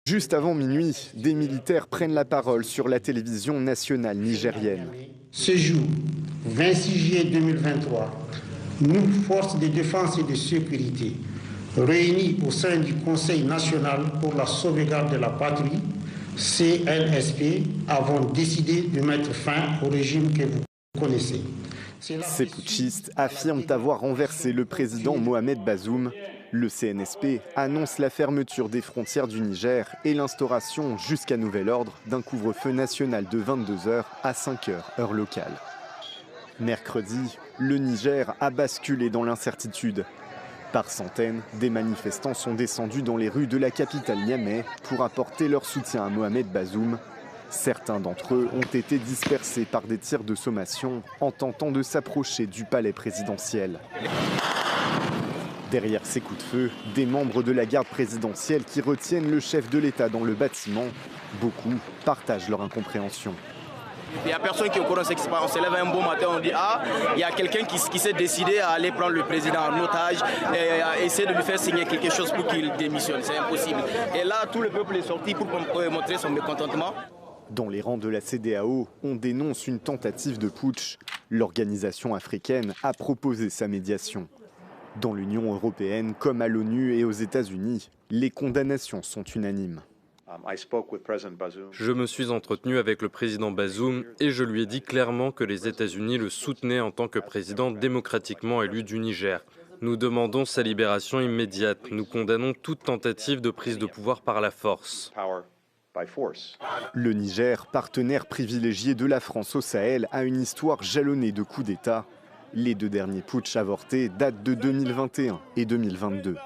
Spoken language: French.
Juste avant minuit, des militaires prennent la parole sur la télévision nationale nigérienne. Ce jour, 26 juillet 2023, nous, forces de défense et de sécurité, réunis au sein du Conseil national pour la sauvegarde de la patrie, CNSP, avons décidé de mettre fin au régime que vous connaissez. Ces putschistes affirment avoir renversé le président Mohamed Bazoum. Le CNSP annonce la fermeture des frontières du Niger et l'instauration, jusqu'à nouvel ordre, d'un couvre-feu national de 22h à 5h, heure locale. Mercredi, le Niger a basculé dans l'incertitude. Par centaines, des manifestants sont descendus dans les rues de la capitale Niamey pour apporter leur soutien à Mohamed Bazoum. Certains d'entre eux ont été dispersés par des tirs de sommation en tentant de s'approcher du palais présidentiel. Derrière ces coups de feu, des membres de la garde présidentielle qui retiennent le chef de l'État dans le bâtiment, beaucoup partagent leur incompréhension. Il n'y a personne qui est au courant de ce qui se passe. On se lève un bon matin, on dit ah, il y a quelqu'un qui s'est décidé à aller prendre le président en otage et à essayer de lui faire signer quelque chose pour qu'il démissionne. C'est impossible. Et là, tout le peuple est sorti pour montrer son mécontentement. Dans les rangs de la CEDEAO, on dénonce une tentative de putsch. L'organisation africaine a proposé sa médiation. Dans l'Union européenne, comme à l'ONU et aux États-Unis, les condamnations sont unanimes. Je me suis entretenu avec le président Bazoum et je lui ai dit clairement que les États-Unis le soutenaient en tant que président démocratiquement élu du Niger. Nous demandons sa libération immédiate. Nous condamnons toute tentative de prise de pouvoir par la force. Le Niger, partenaire privilégié de la France au Sahel, a une histoire jalonnée de coups d'État. Les deux derniers putschs avortés datent de 2021 et 2022.